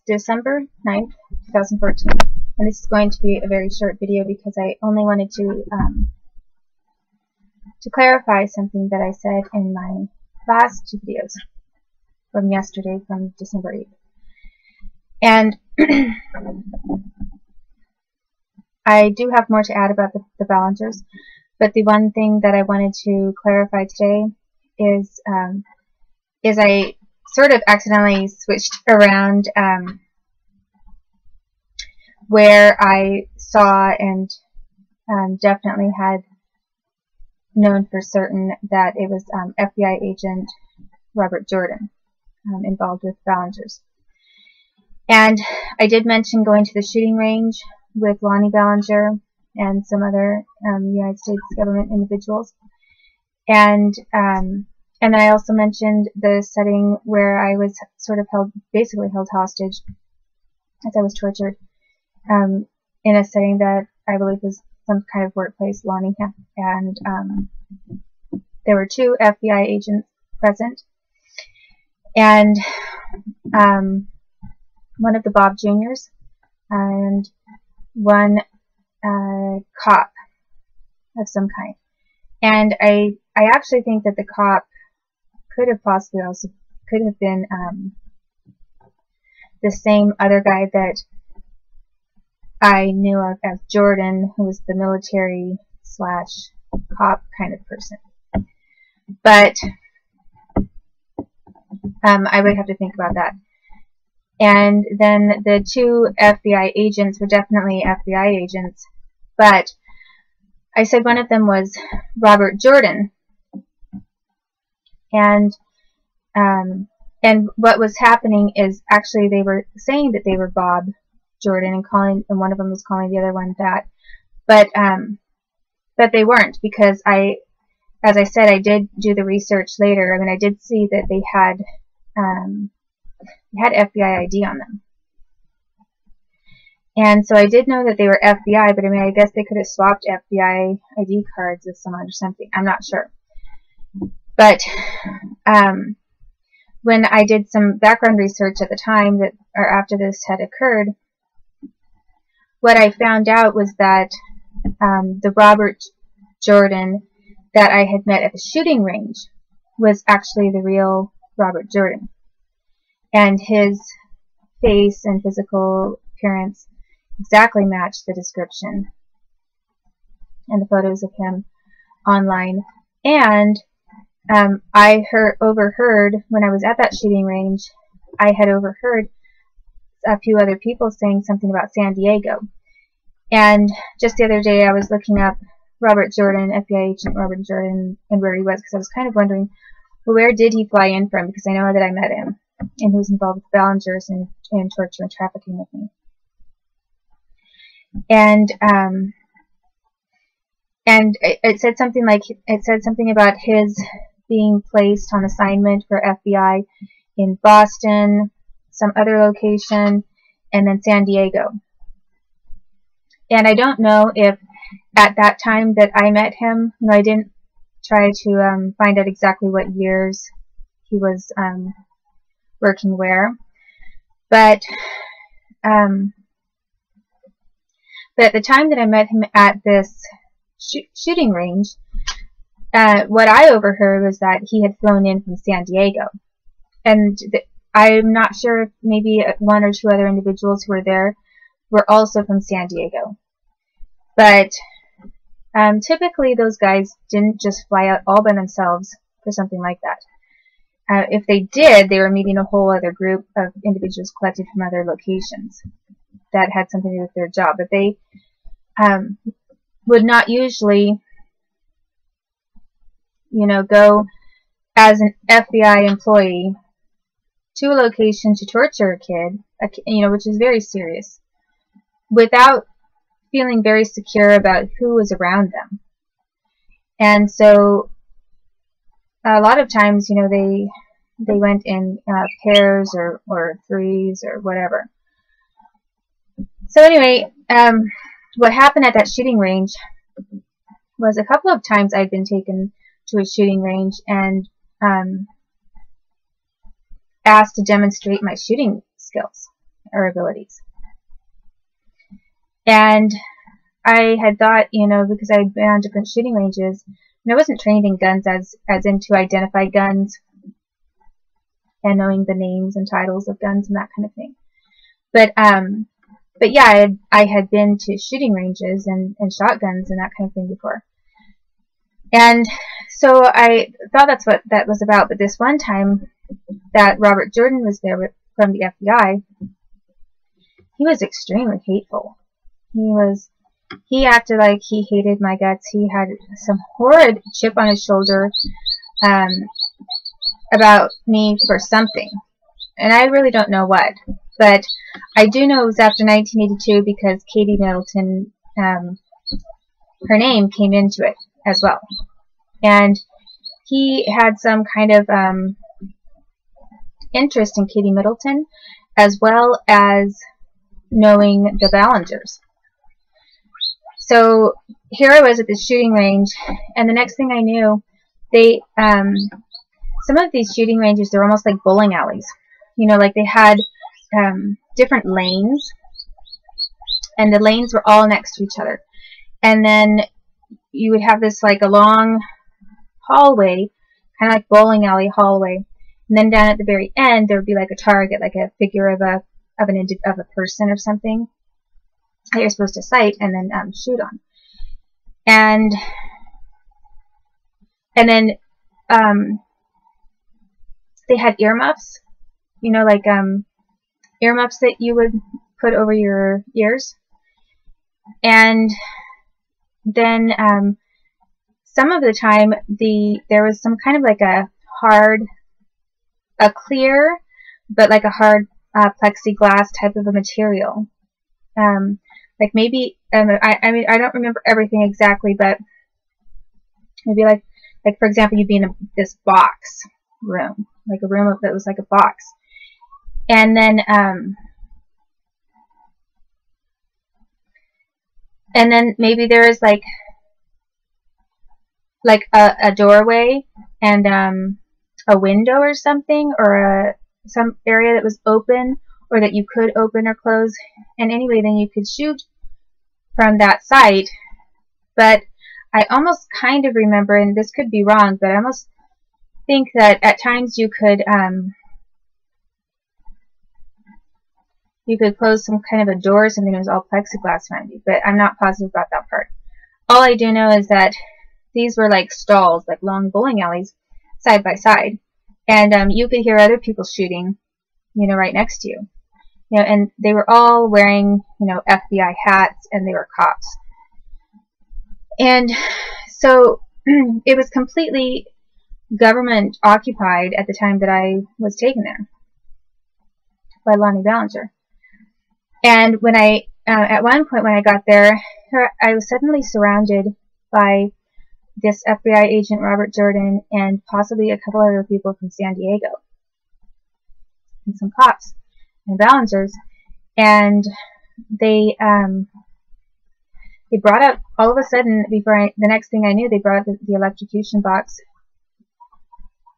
December 9th, 2014, and this is going to be a very short video because I only wanted to clarify something that I said in my last two videos from yesterday, from December 8th. And I do have more to add about the Ballingers, but the one thing that I wanted to clarify today is I sort of accidentally switched around where I saw and definitely had known for certain that it was FBI agent Robert Jordan involved with Ballingers. And I did mention going to the shooting range with Lonnie Ballinger and some other United States government individuals. And then I also mentioned the setting where I was sort of basically held hostage as I was tortured in a setting that I believe was some kind of workplace. Lonnie and there were two FBI agents present, and one of the Bob Juniors and one cop of some kind. And I actually think that the cop could have possibly also been the same other guy that I knew of as Jordan, who was the military / cop kind of person. But I would have to think about that. And then the two FBI agents were definitely FBI agents, but I said one of them was Robert Jordan. And what was happening is actually they were saying that they were Bob Jordan and one of them was calling the other one that, but they weren't, because as I said, I did do the research later. I mean, I did see that they had FBI ID on them, and so I did know that they were FBI. But I mean, I guess they could have swapped FBI ID cards with someone or something. I'm not sure. But when I did some background research at the time or after this had occurred, what I found out was that the Robert Jordan that I had met at the shooting range was actually the real Robert Jordan. And his face and physical appearance exactly matched the description and the photos of him online. And I overheard, when I was at that shooting range, I had overheard a few other people saying something about San Diego. And just the other day I was looking up Robert Jordan, FBI agent Robert Jordan, and where he was, because I was kind of wondering, well, where did he fly in from, because I know that I met him, and he was involved with Ballingers and torture and trafficking with me. And it said something about his being placed on assignment for FBI in Boston, some other location, and then San Diego. And I don't know if at that time that I met him, I didn't try to find out exactly what years he was working where, but at the time that I met him at this shooting range, what I overheard was that he had flown in from San Diego. And I'm not sure if maybe one or two other individuals who were there were also from San Diego. But typically those guys didn't just fly out all by themselves for something like that. If they did, they were meeting a whole other group of individuals collected from other locations that had something to do with their job. But they would not usually, go as an FBI employee to a location to torture a kid, which is very serious, without feeling very secure about who was around them. And so a lot of times, they went in pairs or threes or whatever. So anyway, what happened at that shooting range was a couple of times I'd been taken to a shooting range and asked to demonstrate my shooting skills. our abilities. And I had thought, you know, because I had been on different shooting ranges, and I wasn't trained in guns as in to identify guns and knowing the names and titles of guns and that kind of thing. But yeah, I had been to shooting ranges and shotguns and that kind of thing before. And so I thought that's what that was about. But this one time that Robert Jordan was there from the FBI, he was extremely hateful. He acted like he hated my guts. He had some horrid chip on his shoulder about me for something. And I really don't know what. But I do know it was after 1982 because Katie Middleton, her name came into it as well. And he had some kind of interest in Katie Middleton, as well as knowing the Ballingers. So here I was at the shooting range, and the next thing I knew, they some of these shooting ranges, they're almost like bowling alleys. You know, like they had different lanes, and the lanes were all next to each other. And then you would have this like a long hallway, kind of like bowling alley hallway. And then down at the very end, there would be like a target, like a figure of a person or something that you're supposed to sight and then shoot on. And then they had earmuffs, you know, like earmuffs that you would put over your ears. And then some of the time there was some kind of like a clear, but like a hard plexiglass type of a material. Like maybe, I mean, I don't remember everything exactly, but maybe like for example, you'd be in this box room, like a room that was like a box. And then maybe there is like a doorway and a window or something, or some area that was open, or that you could open or close. And anyway, then you could shoot from that site. But I almost kind of remember, and this could be wrong, but I almost think that at times you could close some kind of a door or something that was all plexiglass around you, but I'm not positive about that part. All I do know is that these were like stalls, like long bowling alleys, side by side, and you could hear other people shooting, you know, right next to you. You know, and they were all wearing, you know, FBI hats, and they were cops. And so it was completely government occupied at the time that I was taken there by Lonnie Ballinger. And when at one point when I got there, I was suddenly surrounded by this FBI agent, Robert Jordan, and possibly a couple other people from San Diego, and some cops and Ballingers. And they brought up, all of a sudden, the next thing I knew, they brought up the electrocution box.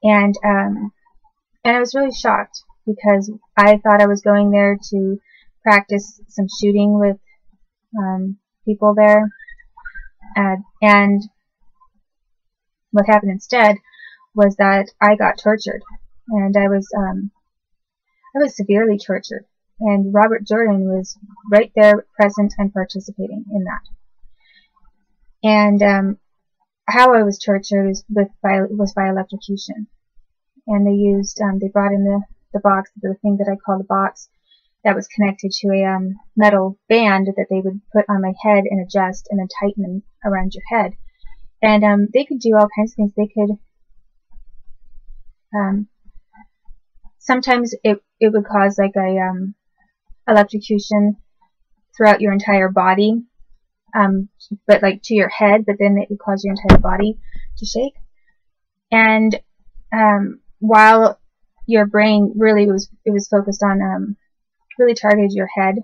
And I was really shocked, because I thought I was going there to practice some shooting with people there. And what happened instead was that I got tortured, and I was severely tortured. And Robert Jordan was right there, present and participating in that. And how I was tortured was by electrocution. And they brought in the box, the thing that I call the box, that was connected to a metal band that they would put on my head and adjust and then tighten around your head. And they could do all kinds of things. They could sometimes it would cause like a electrocution throughout your entire body, but like to your head, but then it would cause your entire body to shake. And while your brain really was focused on really targeted your head.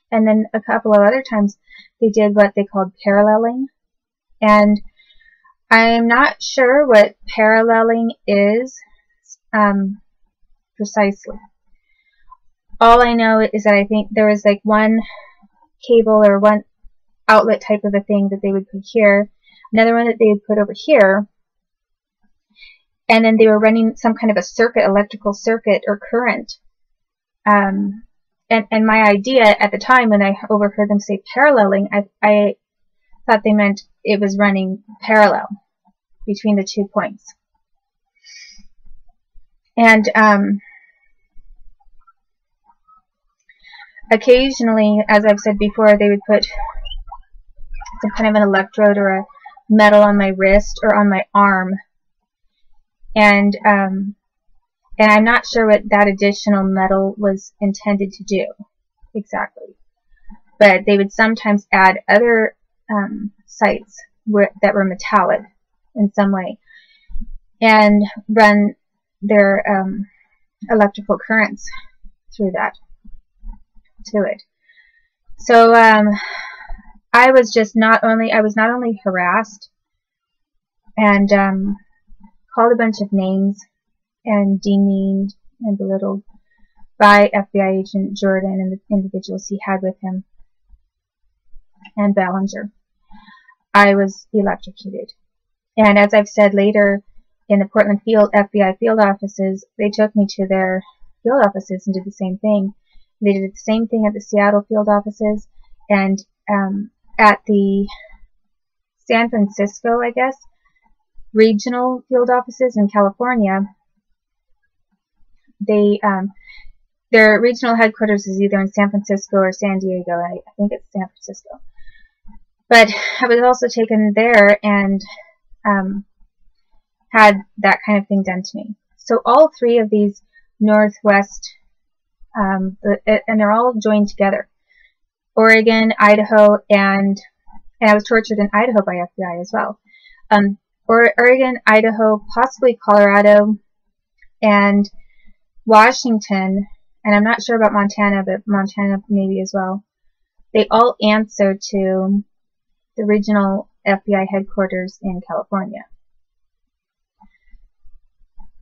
And then a couple of other times they did what they called paralleling. And I'm not sure what paralleling is precisely. All I know is that I think there was like one cable or one outlet type of a thing that they would put here, another one that they would put over here, and then they were running some kind of a circuit, electrical circuit or current. And my idea at the time when I overheard them say paralleling, I thought they meant it was running parallel between the 2 points. And occasionally, as I've said before, they would put some kind of an electrode or a metal on my wrist or on my arm. And I'm not sure what that additional metal was intended to do exactly. But they would sometimes add other sites that were metallic in some way and run their electrical currents through that to it. So I was not only harassed and called a bunch of names and demeaned and belittled by FBI agent Jordan and the individuals he had with him and Ballinger. I was electrocuted. And as I've said later, in the Portland FBI field offices, they took me to their field offices and did the same thing. They did the same thing at the Seattle field offices, and at the San Francisco, I guess, regional field offices in California. Their regional headquarters is either in San Francisco or San Diego. I think it's San Francisco. But I was also taken there and had that kind of thing done to me. So all three of these Northwest, and they're all joined together. Oregon, Idaho, and I was tortured in Idaho by FBI as well. Oregon, Idaho, possibly Colorado, and Washington, and I'm not sure about Montana, but Montana maybe as well. They all answer to the regional FBI headquarters in California.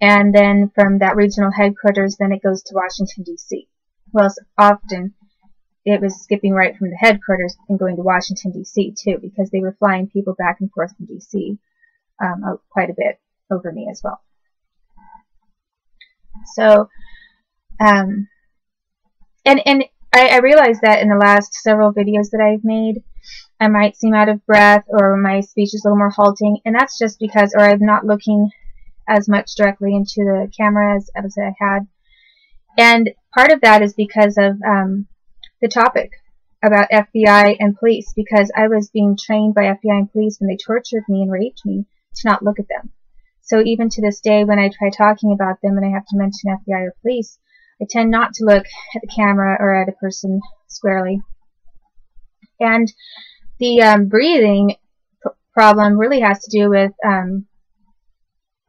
And then from that regional headquarters, then it goes to Washington, D.C. Well, often it was skipping right from the headquarters and going to Washington, D.C. too, because they were flying people back and forth from D.C. Quite a bit over me as well. So, and I realized that in the last several videos that I've made, I might seem out of breath or my speech is a little more halting, and that's just because, or I'm not looking as much directly into the camera as I had. And part of that is because of the topic about FBI and police, because I was being trained by FBI and police when they tortured me and raped me to not look at them. So even to this day, when I try talking about them and I have to mention FBI or police, I tend not to look at the camera or at a person squarely. And the breathing problem really has to do with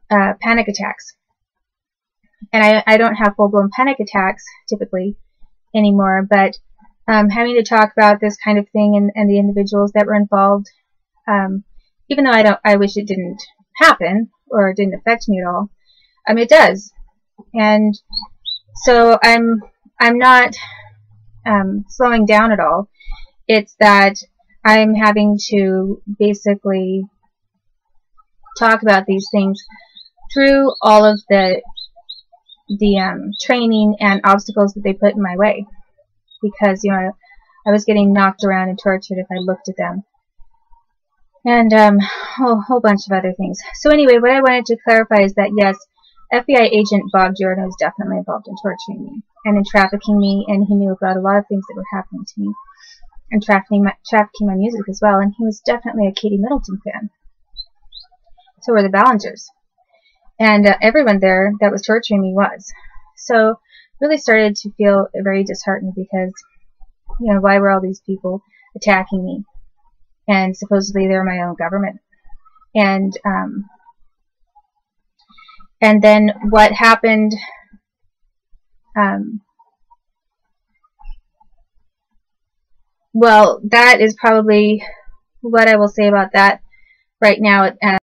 panic attacks. And I don't have full-blown panic attacks typically anymore, but having to talk about this kind of thing and the individuals that were involved, even though I wish it didn't happen or it didn't affect me at all, it does. And so I'm not slowing down at all. It's that I'm having to basically talk about these things through all of the training and obstacles that they put in my way, because I was getting knocked around and tortured if I looked at them, and a whole bunch of other things. So anyway, what I wanted to clarify is that yes, FBI agent Bob Jordan was definitely involved in torturing me and in trafficking me, and he knew about a lot of things that were happening to me, and trafficking my music as well. And he was definitely a Katie Middleton fan. So were the Ballingers. And everyone there that was torturing me was. So really started to feel very disheartened because, why were all these people attacking me? And supposedly they're my own government. And then what happened, well, that is probably what I will say about that right now.